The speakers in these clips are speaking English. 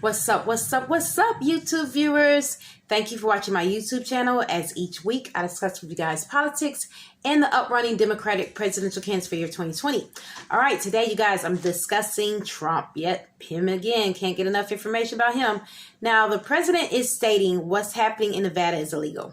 What's up, YouTube viewers? Thank you for watching my YouTube channel. As each week, I discuss with you guys politics and the uprunning Democratic presidential candidates for year 2020. All right, today, you guys, I'm discussing Trump. Yep, him again. Can't get enough information about him. Now, the president is stating what's happening in Nevada is illegal.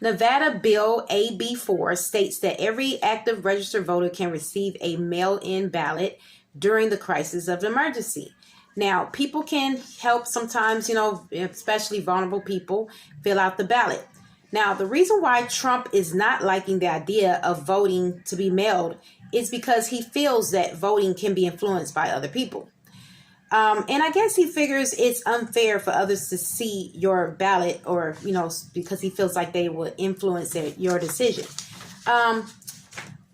Nevada Bill AB 4 states that every active registered voter can receive a mail-in ballot during the crisis of emergency. Now, people can help sometimes, especially vulnerable people, fill out the ballot. Now, the reason why Trump is not liking the idea of voting to be mailed is because he feels that voting can be influenced by other people. And I guess he figures it's unfair for others to see your ballot or, because he feels like they will influence your decision.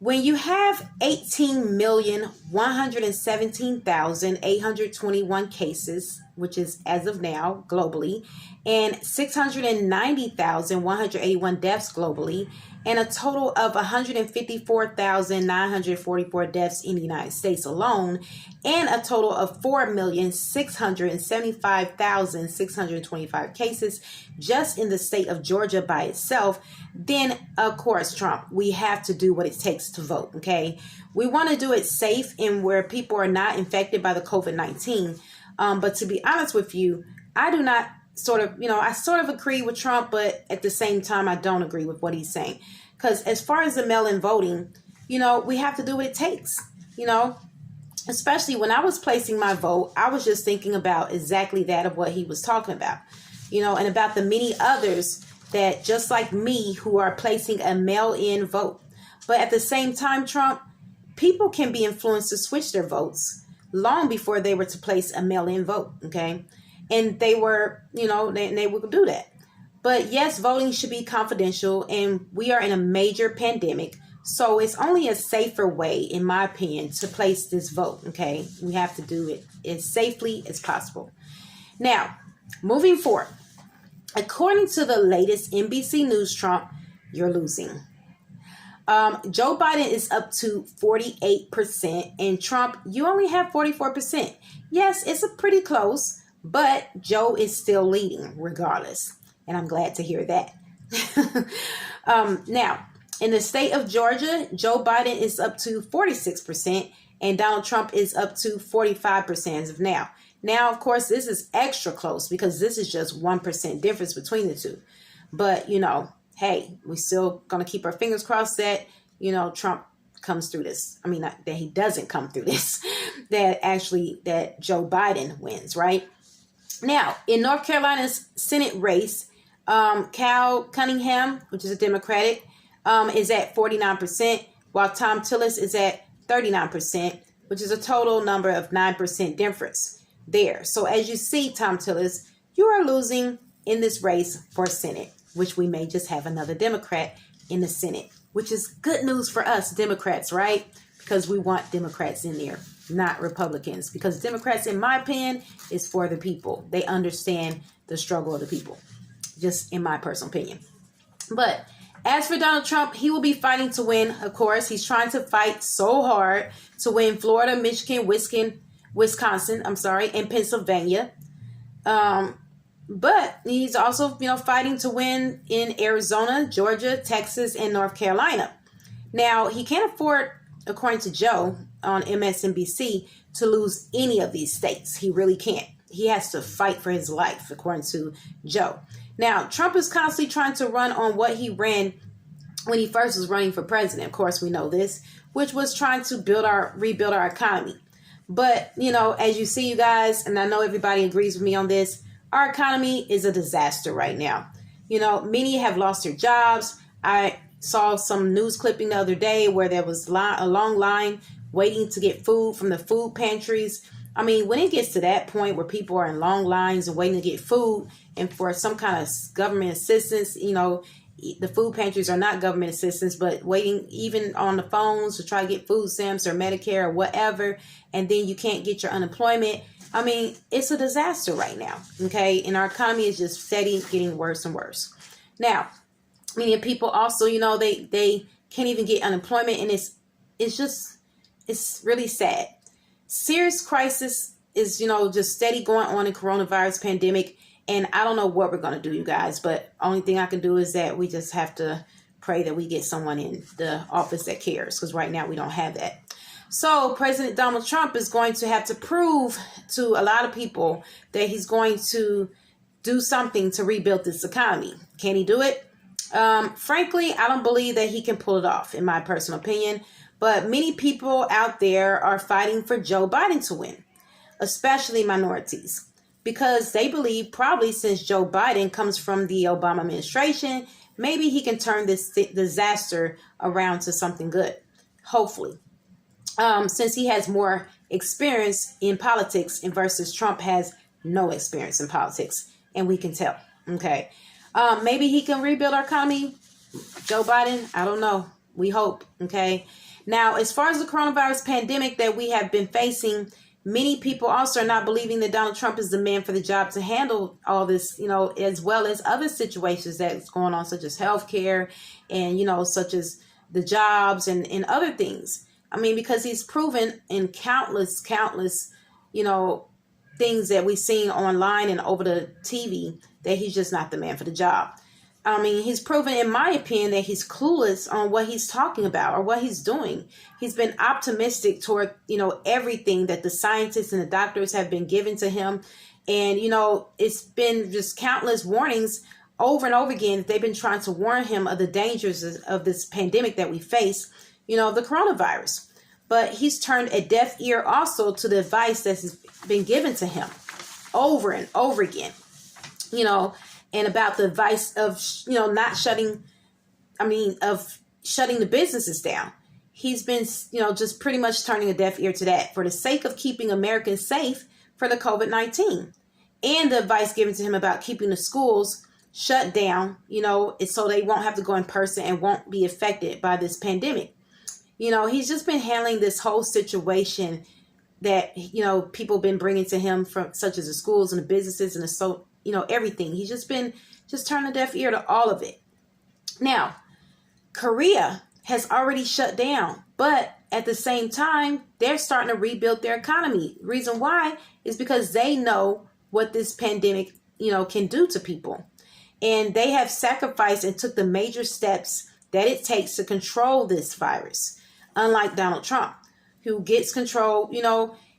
When you have 18,117,821 cases, which is as of now globally, and 690,181 deaths globally, and a total of 154,944 deaths in the United States alone, and a total of 4,675,625 cases just in the state of Georgia by itself, then, of course, Trump, we have to do what it takes to vote, okay? We want to do it safe and where people are not infected by the COVID-19. But to be honest with you, I do not I sort of agree with Trump, but at the same time, I don't agree with what he's saying. Because as far as the mail-in voting, we have to do what it takes, especially when I was placing my vote, I was just thinking about exactly that of what he was talking about, and about the many others that just like me who are placing a mail-in vote. But at the same time, Trump, people can be influenced to switch their votes long before they were to place a mail-in vote, okay? And they were, they would do that. But yes, voting should be confidential, and we are in a major pandemic, so it's only a safer way, in my opinion, to place this vote, okay? We have to do it as safely as possible. Now, moving forward, according to the latest NBC News, Trump, you're losing. Joe Biden is up to 48%, and Trump, you only have 44%. Yes, it's a pretty close, but Joe is still leading regardless, and I'm glad to hear that. Now, in the state of Georgia, Joe Biden is up to 46%, and Donald Trump is up to 45% as of now. Now, of course, this is extra close because this is just 1% difference between the two. But, hey, we still going to keep our fingers crossed that, Trump comes through this. I mean, not that he doesn't come through this, that Joe Biden wins, right? Now, in North Carolina's Senate race, Cal Cunningham, which is a Democratic, is at 49%, while Thom Tillis is at 39%, which is a total number of 9% difference there. So as you see, Thom Tillis, you are losing in this race for Senate, which we may just have another Democrat in the Senate, which is good news for us Democrats, right? Because we want Democrats in there, not Republicans. Because Democrats, in my opinion, is for the people. They understand the struggle of the people, just in my personal opinion. But as for Donald Trump, he will be fighting to win. Of course, he's trying to fight so hard to win Florida, Michigan, Wisconsin, and Pennsylvania. But he's also, fighting to win in Arizona, Georgia, Texas, and North Carolina. Now, he can't afford, according to Joe on MSNBC, to lose any of these states. He really can't. He has to fight for his life, according to Joe. Now, Trump is constantly trying to run on what he ran when he first was running for president. Of course, we know this, which was trying to rebuild our economy. But, as you see, you guys, and I know everybody agrees with me on this, our economy is a disaster right now. Many have lost their jobs. I saw some news clipping the other day where there was a long line waiting to get food from the food pantries. I mean, when it gets to that point where people are in long lines and waiting to get food and for some kind of government assistance, the food pantries are not government assistance, but waiting even on the phones to try to get food stamps or Medicare or whatever, and then you can't get your unemployment. I mean, it's a disaster right now, okay? And our economy is just steady getting worse and worse. Now, many people also, they can't even get unemployment, and it's really sad. Serious crisis is, just steady going on in coronavirus pandemic. And I don't know what we're going to do, you guys, but only thing I can do is that we just have to pray that we get someone in the office that cares, because right now we don't have that. So President Donald Trump is going to have to prove to a lot of people that he's going to do something to rebuild this economy. Can he do it? Frankly, I don't believe that he can pull it off, in my personal opinion. But many people out there are fighting for Joe Biden to win, especially minorities, because they believe probably since Joe Biden comes from the Obama administration, maybe he can turn this disaster around to something good, hopefully. Since he has more experience in politics and versus Trump has no experience in politics, and we can tell. Okay. Maybe he can rebuild our economy. Joe Biden, I don't know. We hope. Okay. Now, as far as the coronavirus pandemic that we have been facing, many people also are not believing that Donald Trump is the man for the job to handle all this, as well as other situations that's going on, such as healthcare and, such as the jobs and other things. I mean, because he's proven in countless, things that we've seen online and over the TV that he's just not the man for the job. I mean, he's proven, in my opinion, that he's clueless on what he's talking about or what he's doing. He's been optimistic toward, everything that the scientists and the doctors have been given to him. And, it's been just countless warnings over and over again. They've been trying to warn him of the dangers of this pandemic that we face, the coronavirus. But he's turned a deaf ear also to the advice that's been given to him over and over again, and about the advice of, not shutting the businesses down. He's been, just pretty much turning a deaf ear to that for the sake of keeping Americans safe for the COVID-19, and the advice given to him about keeping the schools shut down, so they won't have to go in person and won't be affected by this pandemic. He's just been handling this whole situation that, people have been bringing to him from such as the schools and the businesses and everything. He's just been turning a deaf ear to all of it. Now, Korea has already shut down, but at the same time, they're starting to rebuild their economy. Reason why is because they know what this pandemic, can do to people. And they have sacrificed and took the major steps that it takes to control this virus. Unlike Donald Trump, who gets control,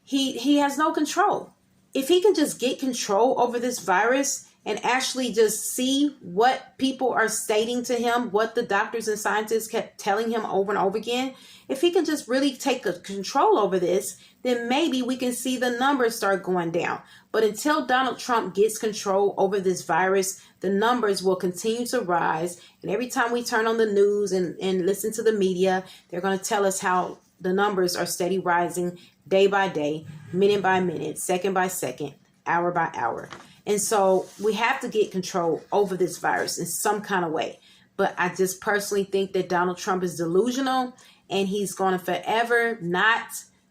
he has no control. If he can just get control over this virus and actually just see what people are stating to him, what the doctors and scientists kept telling him over and over again, if he can just really take control over this, then maybe we can see the numbers start going down. But until Donald Trump gets control over this virus, the numbers will continue to rise. And every time we turn on the news and listen to the media, they're going to tell us how the numbers are steady rising day by day, minute by minute, second by second, hour by hour. And so we have to get control over this virus in some kind of way. But I just personally think that Donald Trump is delusional, and he's going to forever not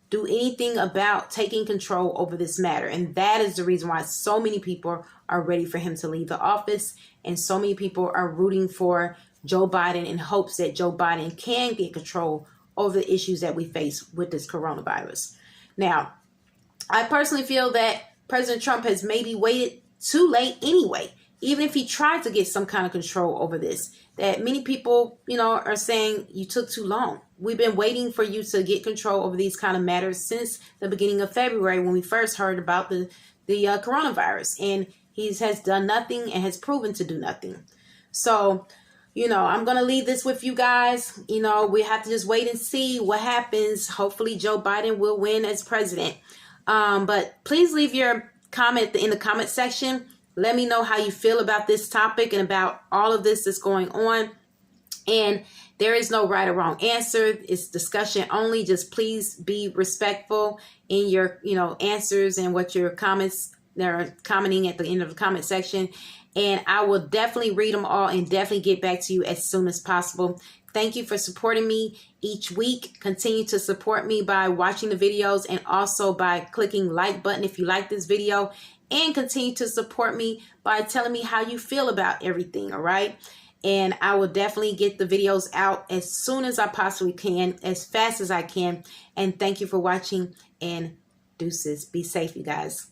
do anything about taking control over this matter. And that is the reason why so many people are ready for him to leave the office. And so many people are rooting for Joe Biden in hopes that Joe Biden can get control over the issues that we face with this coronavirus. Now, I personally feel that President Trump has maybe waited too late anyway, even if he tried to get some kind of control over this, that many people, are saying you took too long. We've been waiting for you to get control over these kind of matters since the beginning of February when we first heard about the coronavirus, and he has done nothing and has proven to do nothing. So, I'm going to leave this with you guys. We have to just wait and see what happens. Hopefully Joe Biden will win as president. But please leave your comment in the comment section. Let me know how you feel about this topic and about all of this that's going on. And there is no right or wrong answer. It's discussion only. Just please be respectful in your, answers and what your comments that are commenting at the end of the comment section. And I will definitely read them all and definitely get back to you as soon as possible. Thank you for supporting me each week. Continue to support me by watching the videos and also by clicking like button if you like this video, and continue to support me by telling me how you feel about everything. All right. And I will definitely get the videos out as soon as I possibly can, as fast as I can. And thank you for watching, and Deuces. Be safe, you guys.